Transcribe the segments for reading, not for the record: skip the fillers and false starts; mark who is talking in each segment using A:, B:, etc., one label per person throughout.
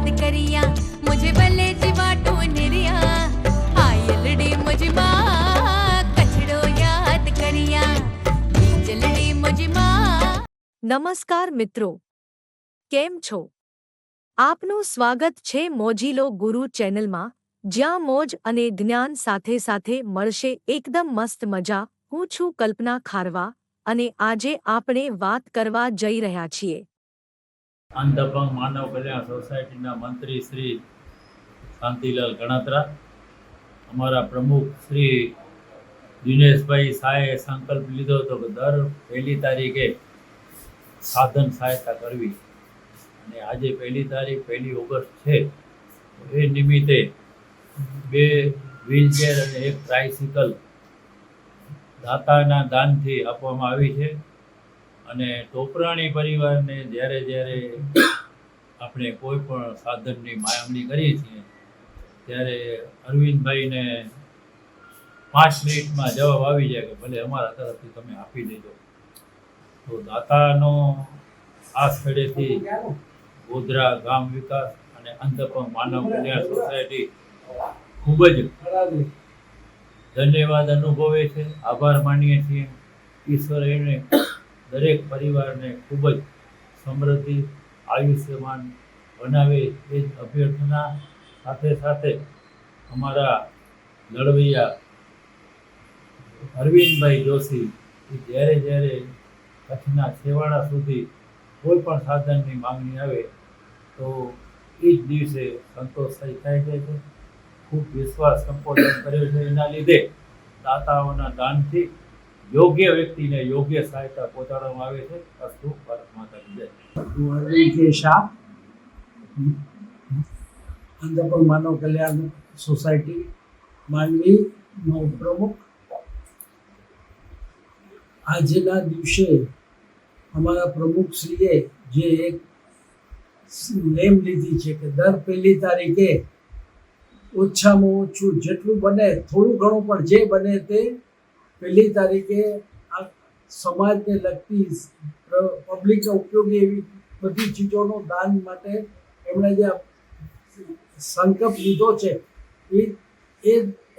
A: याद करिया मुझे भले जीवाटो निरिया आयलड़ी मुझे माँ कचड़ो याद करिया जलड़ी मुझे माँ।
B: નમસ્કાર મિત્રો, કેમ છો? આપનું સ્વાગત છે મોજીલો ગુરુ ચેનલમાં, જ્યાં મોજ અને જ્ઞાન સાથે સાથે મળશે એકદમ મસ્ત મજા. હું છું કલ્પના ખારવા અને આજે આપણે વાત કરવા જઈ રહ્યા છીએ
C: અંધપંગ માનવ કલ્યાણ સોસાયટીના મંત્રી શ્રી શાંતિલાલ ગણાત્રા, અમારા પ્રમુખ શ્રી દિનેશભાઈ શાહે સંકલ્પ લીધો હતો કે દર 1 તારીખે સાધન સહાયતા કરવી, અને આજે 1 તારીખ 1 ઓગસ્ટ છે. એ નિમિત્તે 2 વ્હીલચેર અને 1 ટ્રાયસિકલ દાતાના દાનથી આપવામાં આવી છે. અને ટોપરાણી પરિવારને જ્યારે જ્યારે આપણે કોઈ પણ સાધનની માંગણી કરીએ છીએ ત્યારે અરવિંદભાઈને 5 મિનિટમાં જવાબ આવી જાય કે ભલે અમારા તરફથી તમે આપી દેજો. તો દાતાનો આ સ્થળેથી ગોધરા ગામ વિકાસ અને અંધપંગ માનવ કલ્યાણ સોસાયટી ખૂબ જ ધન્યવાદ અનુભવે છે, આભાર માનીએ છીએ. ઈશ્વર એને દરેક પરિવારને ખૂબ જ સમૃદ્ધિ આયુષ્યમાન બનાવે એ જ અભ્યર્થના સાથે સાથે અમારા લડવૈયા અરવિંદભાઈ જોશી જ્યારે જ્યારે કચ્છના છેવાડા સુધી કોઈ પણ સાધનની માંગણી આવે તો એ જ દિવસે સંતોષ થાય છે. ખૂબ વિશ્વાસ સંપોદન કર્યો છે. એના લીધે દાતાઓના દાનથી યોગ્ય વ્યક્તિને યોગ્ય સહાયતા પહોંચાડવામાં આવે છે. અસ્તુ ભારત માતા કી જય.
D: અરવિંદ શાહ, અંધપંગ માનવ કલ્યાણ સોસાયટી માંડવીનો પ્રમુખ. આજના દિવસે અમારા પ્રમુખશ્રીએ જે એક નેમ લીધી છે કે દર 1 તારીખે ઓછામાં ઓછું જેટલું બને થોડું ઘણું પણ જે બને તે 1 તારીખે આ સમાજને લગતી પબ્લિકને ઉપયોગી એવી બધી ચીજોનું દાન માટે એમણે જે સંકલ્પ લીધો છે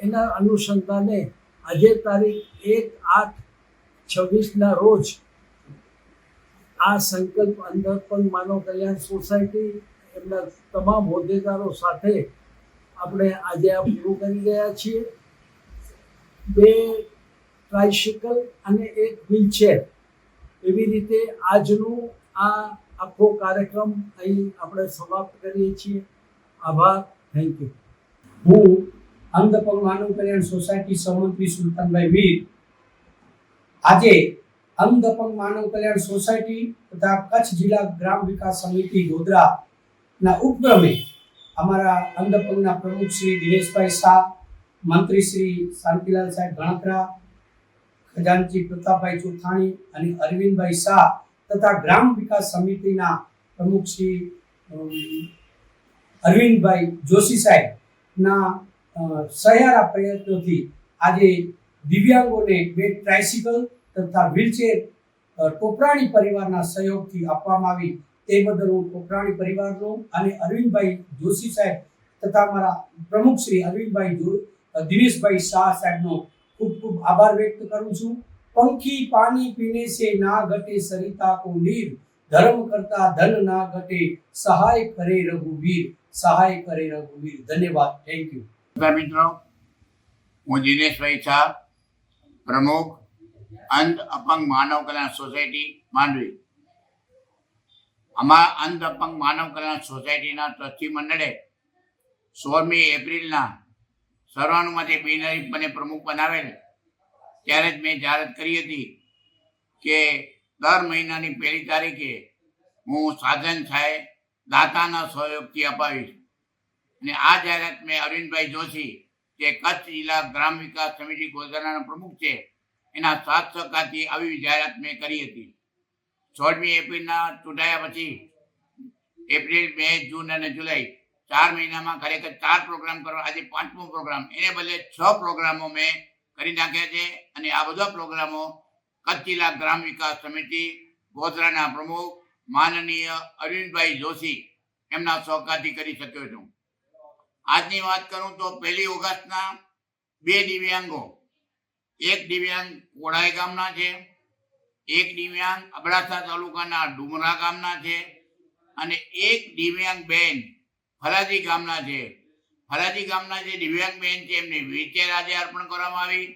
D: એના અનુસંધાને આજે તારીખ 1/8/26ના રોજ આ સંકલ્પ અંધપંગ માનવ કલ્યાણ સોસાયટી એમના તમામ હોદ્દેદારો સાથે આપણે આજે આ પૂરું કરી રહ્યા છીએ. 2 ટ્રાયસિકલ અને 1 વ્હીલચેર, એવી રીતે આજનું આ આખો કાર્યક્રમ અહીં આપણે સમાપ્ત કરીએ છીએ. આભાર. Thank you.
E: હું અંધપંગ માનવ કલ્યાણ સોસાયટી સહમંત્રી સુલતાનભાઈ વીર આજે અંધપંગ માનવ કલ્યાણ સોસાયટી તથા કચ્છ જિલ્લા ગ્રામ વિકાસ સમિતિ ગોધરાના ઉપક્રમે અમારા અંધપંગના પ્રમુખ શ્રી દિનેશભાઈ શાહ, મંત્રી શ્રી શાંતિલાલ સાહેબ ગણાત્રા, ખજાનચી પ્રતાપભાઈ ચોથાણી અને અરવિંદભાઈ શાહ તથા ગ્રામ વિકાસ સમિતિના પ્રમુખ શ્રી અરવિંદભાઈ જોશી સાહેબના સહિયારા પ્રયત્નોથી આજે દિવ્યાંગોને 2 ટ્રાયસિકલ તથા વ્હીલચેર ટોપરાણી પરિવારના સહયોગથી આપવામાં આવી. તે બદલ હું ટોપરાણી પરિવારનો અને અરવિંદભાઈ જોશી સાહેબ તથા અમારા પ્રમુખ શ્રી અરવિંદભાઈ દિનેશભાઈ શાહ સાહેબનો ખૂબ ખૂબ આભાર વ્યક્ત કરું છું. પંખી પાણી પીને से ना घटे सरिता को नीर, धर्म करता धन ना घटे, सहाय करे रघुवीर, सहाय करे रघुवीर. धन्यवाद. Thank you.
F: મિત્રો, હું દિનેશભાઈ શાહ, પ્રમુખ અંધ અપંગ માનવ કલ્યાણ સોસાયટી માંડવી. અમારા અંધ અપંગ માનવ કલ્યાણ સોસાયટીના ટ્રસ્ટી મંડળે 16મી એપ્રિલના સર્વાનુમતે બિનહરીફપણે પ્રમુખ બનાવેલ ત્યારે જ મેં જાહેરાત કરી હતી કે દર મહિનાની 1 તારીખે હું સાધન સહાય દાતાના સહયોગથી અપાવીશ. અને આ જાહેરાત મેં અરવિંદભાઈ જોશી, જે કચ્છ જિલ્લા ગ્રામ વિકાસ સમિતિ ગોધરાના પ્રમુખ છે, એના સાથ સહકારથી આવી જાહેરાત મેં કરી હતી. 16મી એપ્રિલના ચૂંટાયા પછી એપ્રિલ, મે, જૂન અને જુલાઈ 4 મહિનામાં ખરેખર 4 પ્રોગ્રામ કરવા, આજે 5મો પ્રોગ્રામ, એને બદલે 6 પ્રોગ્રામો મેં કરી નાખ્યા છે. અને આ બધા પ્રોગ્રામો કચ્છ જિલ્લા ગ્રામ વિકાસ સમિતિ ગોધરાના પ્રમુખ માનનીય અરવિંદભાઈ જોશી એમના સહકારથી કરી શક્યો છું. આજની વાત કરું તો 1 ઓગસ્ટના 2 દિવ્યાંગો, એક દિવ્યાંગ કોડાઈ ગામના છે, એક દિવ્યાંગ અબડાસા તાલુકાના ડુમરા ગામના છે અને એક દિવ્યાંગ બેન ફરાજી ગામના છે. ફરાજી ગામના જે દિવ્યાંગ બેન છે એમને વ્હીલચેર આજે અર્પણ કરવામાં આવી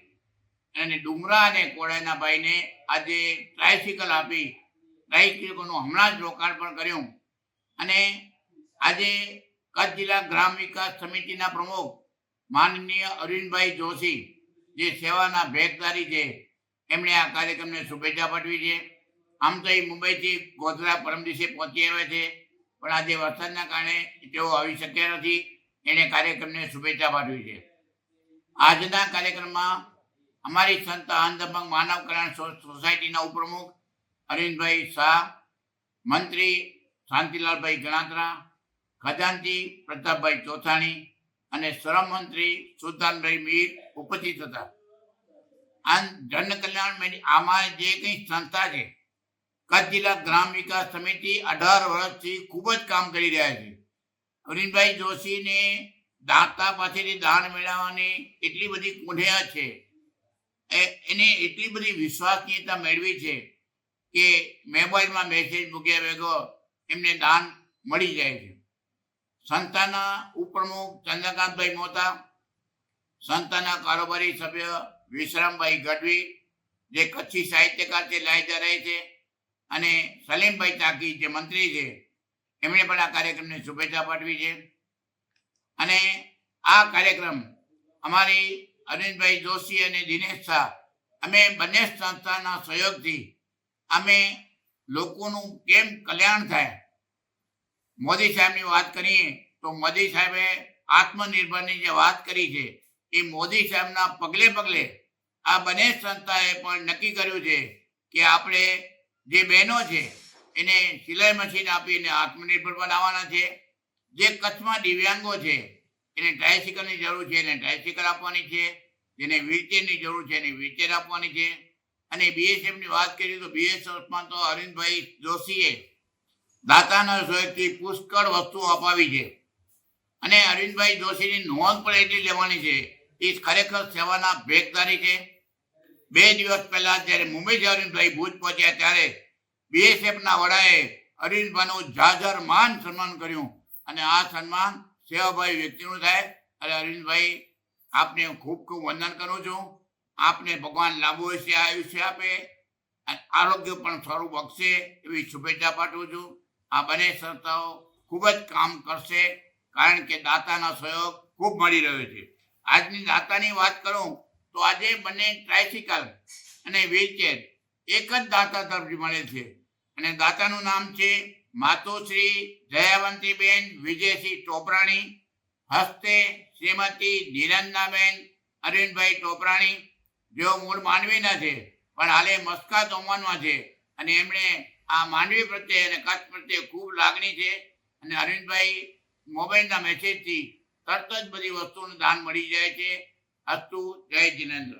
F: અને ડુમરા અને કોડાઈના ભાઈને આજે ટ્રાયસિકલ આપી ટ્રાયસિકલનું હમણાં જ લોકાર્પણ કર્યું. અને આજે કચ્છ જિલ્લા ગ્રામ વિકાસ સમિતિના પ્રમુખ માનનીય અરવિંદભાઈ જોશી જે સેવાના ભેગદારી છે એમણે આ કાર્યક્રમને શુભેચ્છા પાઠવી છે. આમ તો એ મુંબઈથી ગોધરા પરમ દિવસે પહોંચી આવ્યા છે, પણ આજે વરસાદના કારણે તેઓ આવી શક્યા નથી. એણે કાર્યક્રમને શુભેચ્છા પાઠવી છે. આજના કાર્યક્રમમાં અમારી સંત અંધભંગ માનવ કલ્યાણ સોસાયટીના ઉપપ્રમુખ અરવિંદભાઈ શાહ, મંત્રી શાંતિલાલભાઈ ગણાત્રા, ખજાનચી પ્રતાપભાઈ ચોથાણી અને શ્રમ મંત્રી સુલતાનભાઈ મીર ઉપસ્થિત હતા. આ જન કલ્યાણ આમાં જે કંઈ સંસ્થા છે, કચ્છ જિલ્લા ગ્રામ વિકાસ સમિતિ 18 વર્ષથી ખૂબ જ કામ કરી રહ્યા છે. અરવિંદભાઈ જોશીને દાતા પાસેથી દાન મેળવવાની એટલી બધી કુંઢિયા છે, એને એટલી બધી વિશ્વસનીયતા મેળવી છે કે મોબાઈલમાં મેસેજ મૂક્યા ભેગો એમને દાન મળી જાય છે. સંસ્થાના ઉપપ્રમુખ ચંદ્રકાંતભાઈ મોતા, સંસ્થાના કારોબારી સભ્ય વિશ્રામભાઈ ગઢવી જે કચ્છી સાહિત્યકાર છે, લાયદા રહે છે, અને સલીમભાઈ ચાકી જે મંત્રી છે એમણે પણ આ કાર્યક્રમને શુભેચ્છા પાઠવી છે. અને આ કાર્યક્રમ અમારી અરવિંદભાઈ જોશી અને દિનેશ શાહ અમે બંને સંસ્થાના સહયોગથી અમે લોકોનું કેમ કલ્યાણ થાય. મોદી સાહેબની વાત કરીએ તો મોદી સાહેબે આત્મનિર્ભરની જે વાત કરી છે એ મોદી સાહેબના પગલે પગલે આ બંને સંસ્થાએ પણ નક્કી કર્યું છે કે આપણે જે બહેનો છે એને સિલાઈ મશીન આપીને આત્મનિર્ભર બનાવવાના છે. જે કચ્છમાં દિવ્યાંગો છે એને ટ્રાયસિકલની જરૂર છે એને ટ્રાયસિકલ આપવાની છે, જેને વ્હીલચેરની જરૂર છે એને વ્હીલચેર આપવાની છે. અને બીએસએફની વાત કરીએ તો બીએસએફમાં તો અરવિંદભાઈ જોશીએ દાતાના સહયોગથી પુષ્કળ વસ્તુઓ અપાવી છે. અને અરવિંદભાઈ જોશીની નોંધ પણ એટલી લેવાની છે, એ ખરેખર સેવાના ભેગદારી છે. 2 દિવસ પહેલા જ્યારે મુંબઈથી અરવિંદભાઈ ભુજ પહોંચ્યા ત્યારે બીએસએફના વડાએ અરવિંદભાઈનું જાજર માન સન્માન કર્યું અને આ સન્માન સેવાભાવી વ્યક્તિનું થાય. અને અરવિંદભાઈ આપને ખૂબ ખૂબ વંદન કરું છું. આપને ભગવાન લાંબુ આયુષ્ય આપે, આરોગ્ય પણ સારું બક્ષે એવી શુભેચ્છા પાઠવું છું. આ બંને સંસ્થાઓ ખૂબ જ કામ કરશે કારણ કે દાતાનો સહયોગ ખૂબ મળી રહ્યો છે. આજની દાતાની વાત કરું તો આજે બંને ટ્રાયસિકલ અને વ્હીલચેર એક જ દાતા તરફથી મળે છે અને દાતાનું નામ છે માતુશ્રી જયાવંતીબેન વિજયસિંહ ટોપરાણી, હસ્તે શ્રીમતી નિરંજનાબેન અરવિંદભાઈ ટોપરાણી, જેઓ મૂળ માંડવીના છે પણ હાલે મસ્કાત ઓમાનમાં છે. અને એમણે આ માંડવી પ્રત્યે અને કચ્છ પ્રત્યે ખૂબ લાગણી છે. અને અરવિંદભાઈ મોબાઈલના મેસેજથી તરત જ બધી વસ્તુનું દાન મળી જાય છે. અસ્તુ, જય જિનેન્દ્ર.